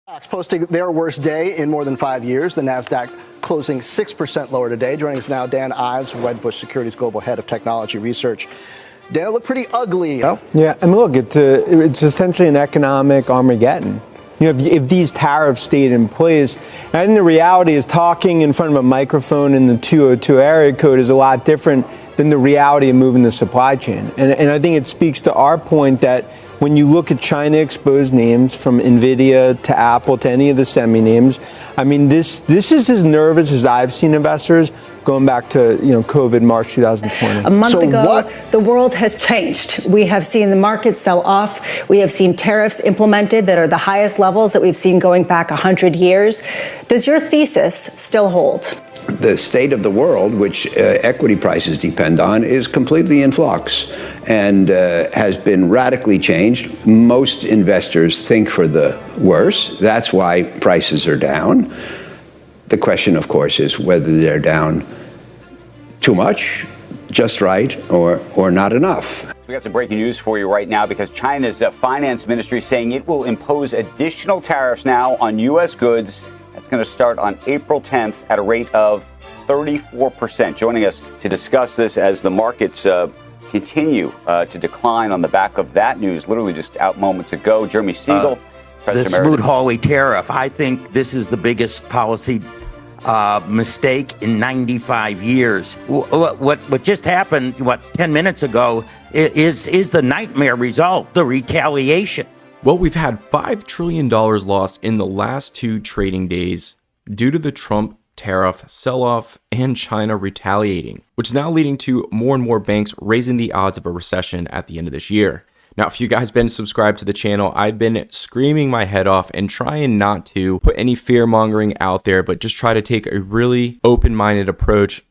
Stocks posting their worst day in more than 5 years. The NASDAQ closing 6% lower today. Joining us now, Dan Ives, Wedbush Securities Global Head of Technology Research. Dan, it looked pretty ugly. Oh? Yeah, I mean, look, it's essentially an economic Armageddon. You know, if these tariffs stayed in place, and I think the reality is talking in front of a microphone in the 202 area code is a lot different than the reality of moving the supply chain. And I think it speaks to our point that when you look at China-exposed names, from NVIDIA to Apple to any of the semi names, I mean, this is as nervous as I've seen investors going back to COVID March 2020. A month ago, the world has changed. We have seen the market sell off. We have seen tariffs implemented that are the highest levels that we've seen going back 100 years. Does your thesis still hold? The state of the world, which equity prices depend on, is completely in flux and has been radically changed. Most investors think for the worse. That's why prices are down. The question, of course, is whether they're down too much, just right, or not enough. We got some breaking news for you right now because China's finance ministry is saying it will impose additional tariffs now on U.S. goods. That's going to start on April 10th at a rate of 34%. Joining us to discuss this as the markets continue to decline on the back of that news, literally just out moments ago, Jeremy Siegel, President Emeritus. The Smoot-Hawley tariff, I think this is the biggest policy mistake in 95 years. What just happened, 10 minutes ago, is the nightmare result, the retaliation. Well, we've had $5 trillion lost in the last 2 trading days due to the Trump tariff sell-off and China retaliating, which is now leading to more and more banks raising the odds of a recession at the end of this year. Now, if you guys been subscribed to the channel, I've been screaming my head off and trying not to put any fear-mongering out there, but just try to take a really open-minded approach.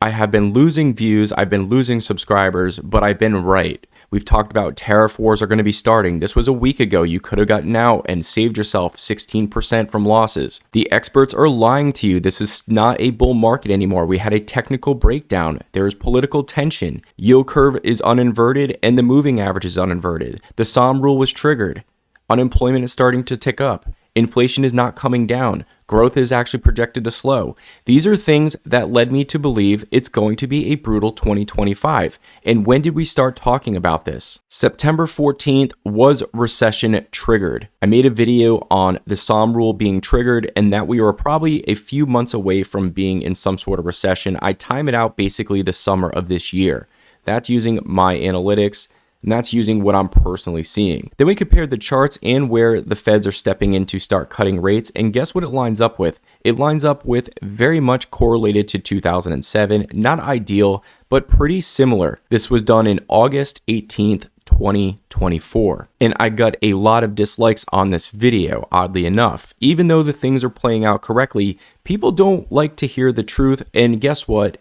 I have been losing views, I've been losing subscribers, but I've been right. We've talked about tariff wars are going to be starting. This was a week ago. You could have gotten out and saved yourself 16% from losses. The experts are lying to you. This is not a bull market anymore. We had a technical breakdown. There is political tension. Yield curve is uninverted and the moving average is uninverted. The SOM rule was triggered. Unemployment is starting to tick up. Inflation is not coming down. Growth is actually projected to slow. These are things that led me to believe it's going to be a brutal 2025. And when did we start talking about this? September 14th was recession triggered. I made a video on the SOM rule being triggered and that we were probably a few months away from being in some sort of recession. I time it out basically the summer of this year. That's using my analytics. And that's using what I'm personally seeing. Then we compared the charts and where the feds are stepping in to start cutting rates. And guess what it lines up with? It lines up with very much correlated to 2007. Not ideal, but pretty similar. This was done in August 18th, 2024. And I got a lot of dislikes on this video, oddly enough. Even though the things are playing out correctly, people don't like to hear the truth. And guess what?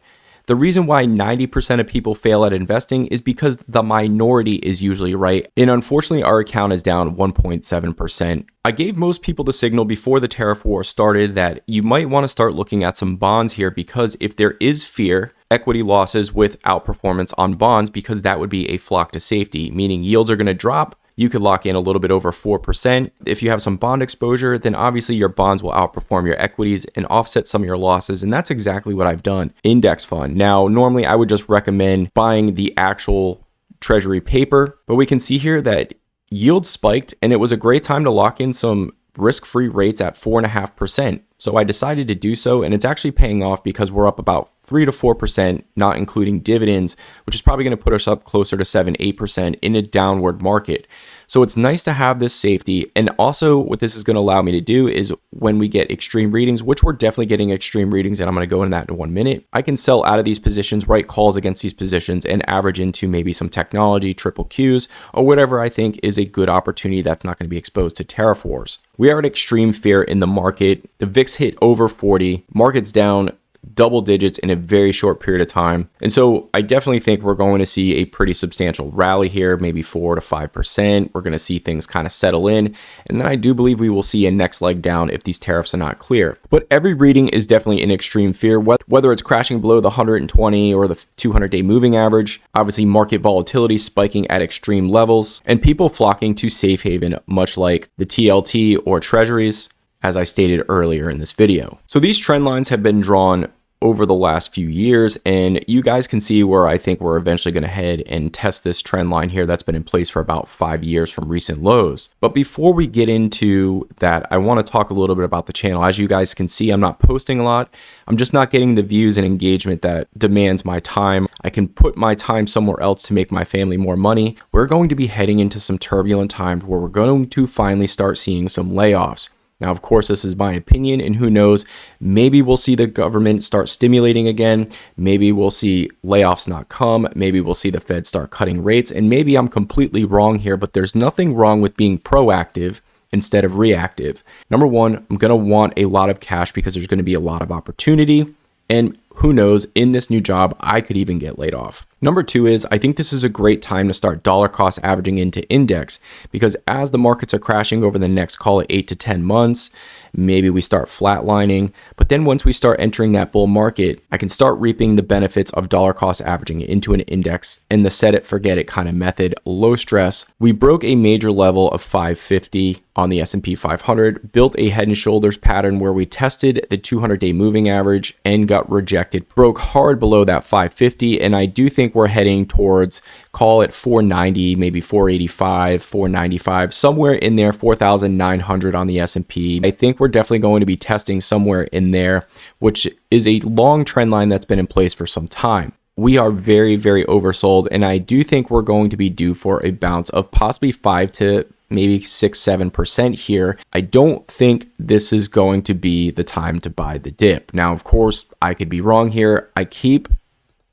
The reason why 90% of people fail at investing is because the minority is usually right. And unfortunately, our account is down 1.7%. I gave most people the signal before the tariff war started that you might want to start looking at some bonds here because if there is fear, equity losses with outperformance on bonds, because that would be a flock to safety, meaning yields are going to drop. You could lock in a little bit over 4%. If you have some bond exposure, then obviously your bonds will outperform your equities and offset some of your losses. And that's exactly what I've done. Index fund. Now, normally I would just recommend buying the actual treasury paper, but we can see here that yields spiked and it was a great time to lock in some risk-free rates at 4.5%. So I decided to do so, and it's actually paying off because we're up about 3 to 4%, not including dividends, which is probably going to put us up closer to 7-8% in a downward market. So it's nice to have this safety. And also what this is going to allow me to do is when we get extreme readings, which we're definitely getting extreme readings, and I'm going to go into that in 1 minute, I can sell out of these positions, write calls against these positions, and average into maybe some technology, triple Qs, or whatever I think is a good opportunity that's not going to be exposed to tariff wars. We are at extreme fear in the market. The VIX hit over 40, market's down double digits in a very short period of time. And so I definitely think we're going to see a pretty substantial rally here, maybe 4 to 5%. We're going to see things kind of settle in. And then I do believe we will see a next leg down if these tariffs are not clear. But every reading is definitely in extreme fear, whether it's crashing below the 120 or the 200-day moving average. Obviously, market volatility spiking at extreme levels and people flocking to safe haven, much like the TLT or treasuries, as I stated earlier in this video. So these trend lines have been drawn over the last few years, and you guys can see where I think we're eventually going to head and test this trend line here that's been in place for about 5 years from recent lows. But before we get into that, I want to talk a little bit about the channel. As you guys can see, I'm not posting a lot. I'm just not getting the views and engagement that demands my time. I can put my time somewhere else to make my family more money. We're going to be heading into some turbulent times where we're going to finally start seeing some layoffs. Now, of course, this is my opinion, and who knows, maybe we'll see the government start stimulating again. Maybe we'll see layoffs not come. Maybe we'll see the Fed start cutting rates, and maybe I'm completely wrong here, but there's nothing wrong with being proactive instead of reactive. Number one, I'm going to want a lot of cash because there's going to be a lot of opportunity, and who knows, in this new job, I could even get laid off. Number two is I think this is a great time to start dollar cost averaging into index, because as the markets are crashing over the next, call it 8 to 10 months, maybe we start flatlining. But then once we start entering that bull market, I can start reaping the benefits of dollar cost averaging into an index and the set it, forget it kind of method, low stress. We broke a major level of 550 on the S&P 500, built a head and shoulders pattern where we tested the 200-day moving average and got rejected, broke hard below that 550, and I do think we're heading towards, call it 490, maybe 485, 495, somewhere in there, 4,900 on the S&P. I think we're definitely going to be testing somewhere in there, which is a long trend line that's been in place for some time. We are very, very oversold, and I do think we're going to be due for a bounce of possibly 5 to maybe 6-7% here. I don't think this is going to be the time to buy the dip. Now, of course, I could be wrong here. I keep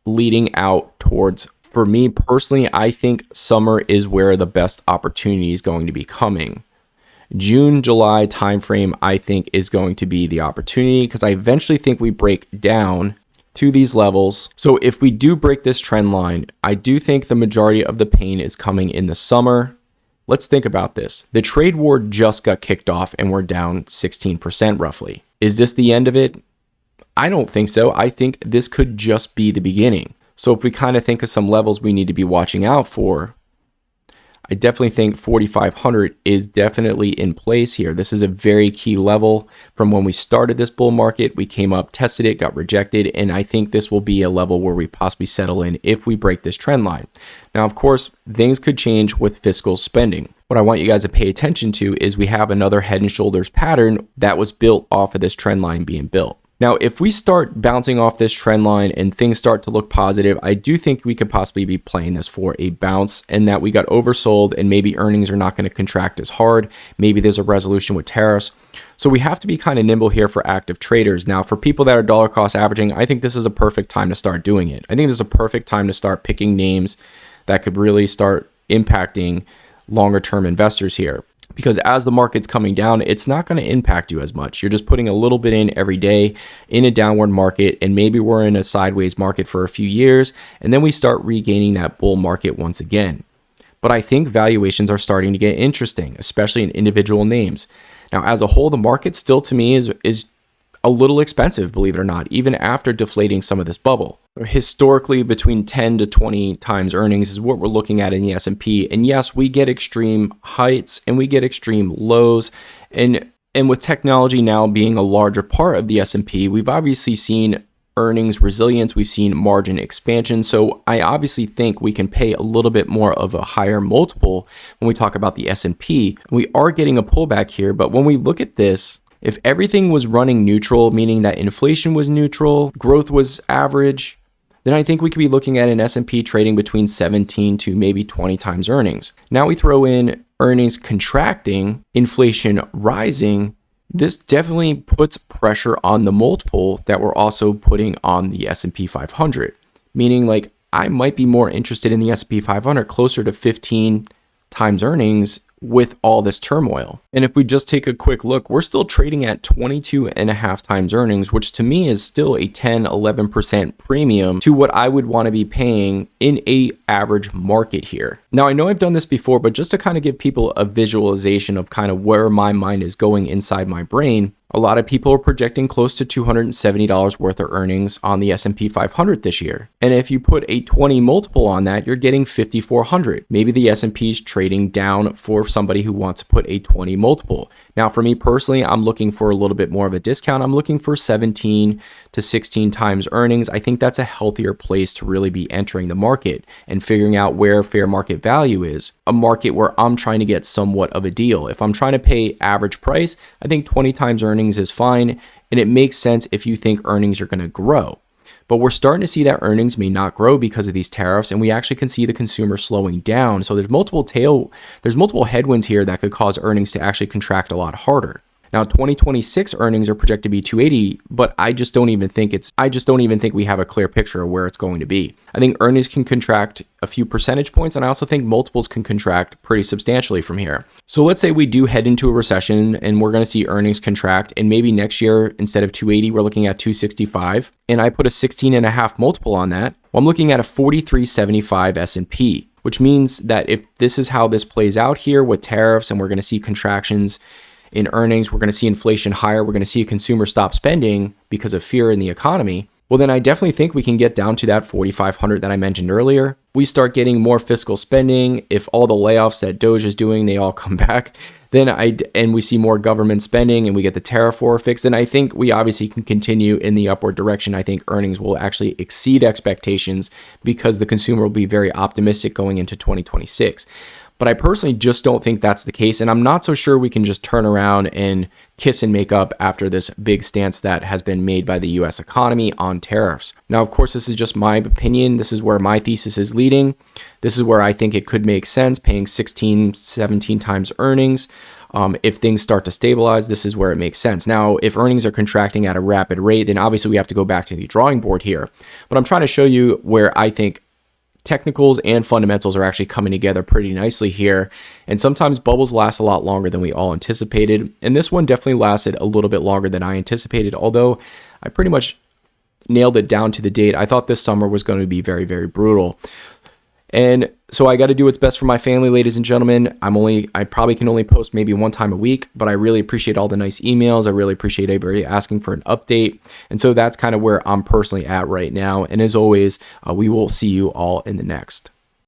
leading out towards, for me personally, I think summer is where the best opportunity is going to be coming. June, July timeframe, I think is going to be the opportunity, because I eventually think we break down to these levels. So if we do break this trend line, I do think the majority of the pain is coming in the summer. Let's think about this. The trade war just got kicked off and we're down 16% roughly. Is this the end of it? I don't think so. I think this could just be the beginning. So if we kind of think of some levels we need to be watching out for, I definitely think 4,500 is definitely in place here. This is a very key level from when we started this bull market. We came up, tested it, got rejected, and I think this will be a level where we possibly settle in if we break this trend line. Now, of course, things could change with fiscal spending. What I want you guys to pay attention to is we have another head and shoulders pattern that was built off of this trend line being built. Now, if we start bouncing off this trend line and things start to look positive, I do think we could possibly be playing this for a bounce, and that we got oversold and maybe earnings are not going to contract as hard. Maybe there's a resolution with tariffs. So we have to be kind of nimble here for active traders. Now, for people that are dollar cost averaging, I think this is a perfect time to start doing it. I think this is a perfect time to start picking names that could really start impacting longer term investors here. Because as the market's coming down, it's not going to impact you as much. You're just putting a little bit in every day in a downward market, and maybe we're in a sideways market for a few years, and then we start regaining that bull market once again. But I think valuations are starting to get interesting, especially in individual names. Now, as a whole, the market still to me is a little expensive, believe it or not, even after deflating some of this bubble. Historically, between 10 to 20 times earnings is what we're looking at in the S&P. And yes, we get extreme heights and we get extreme lows. And with technology now being a larger part of the S&P, we've obviously seen earnings resilience, we've seen margin expansion. So I obviously think we can pay a little bit more of a higher multiple when we talk about the S&P. We are getting a pullback here, but when we look at this, if everything was running neutral, meaning that inflation was neutral, growth was average, then I think we could be looking at an S&P trading between 17 to maybe 20 times earnings. Now we throw in earnings contracting, inflation rising. This definitely puts pressure on the multiple that we're also putting on the S&P 500, meaning like I might be more interested in the S&P 500 closer to 15 times earnings with all this turmoil. And if we just take a quick look, we're still trading at 22.5 times earnings, which to me is still a 10-11% premium to what I would want to be paying in a average market here. Now, I know I've done this before, but just to kind of give people a visualization of kind of where my mind is going inside my brain, a lot of people are projecting close to $270 worth of earnings on the S&P 500 this year. And if you put a 20 multiple on that, you're getting 5,400. Maybe the S&P is trading down for somebody who wants to put a 20 multiple. Now, for me personally, I'm looking for a little bit more of a discount. I'm looking for 17 to 16 times earnings. I think that's a healthier place to really be entering the market and figuring out where fair market value is, a market where I'm trying to get somewhat of a deal. If I'm trying to pay average price, I think 20 times earnings is fine, and it makes sense if you think earnings are going to grow. But we're starting to see that earnings may not grow because of these tariffs, and we actually can see the consumer slowing down. So there's multiple headwinds here that could cause earnings to actually contract a lot harder. Now, 2026 earnings are projected to be 280, but I just don't even think we have a clear picture of where it's going to be. I think earnings can contract a few percentage points, and I also think multiples can contract pretty substantially from here. So let's say we do head into a recession and we're going to see earnings contract, and maybe next year, instead of 280, we're looking at 265, and I put a 16.5 multiple on that. Well, I'm looking at a 43.75 S&P, which means that if this is how this plays out here with tariffs and we're going to see contractions in earnings, we're going to see inflation higher, we're going to see a consumer stop spending because of fear in the economy, well, then I definitely think we can get down to that 4,500 that I mentioned earlier. We start getting more fiscal spending. If all the layoffs that Doge is doing, they all come back, and we see more government spending and we get the tariff war fixed, then I think we obviously can continue in the upward direction. I think earnings will actually exceed expectations because the consumer will be very optimistic going into 2026. But I personally just don't think that's the case. And I'm not so sure we can just turn around and kiss and make up after this big stance that has been made by the US economy on tariffs. Now, of course, this is just my opinion. This is where my thesis is leading. This is where I think it could make sense, paying 16, 17 times earnings. If things start to stabilize, this is where it makes sense. Now, if earnings are contracting at a rapid rate, then obviously we have to go back to the drawing board here. But I'm trying to show you where I think technicals and fundamentals are actually coming together pretty nicely here. And sometimes bubbles last a lot longer than we all anticipated. And this one definitely lasted a little bit longer than I anticipated, although I pretty much nailed it down to the date. I thought this summer was going to be very, very brutal. And so I got to do what's best for my family, ladies and gentlemen. I probably can only post maybe one time a week, but I really appreciate all the nice emails. I really appreciate everybody asking for an update. And so that's kind of where I'm personally at right now. And as always, we will see you all in the next.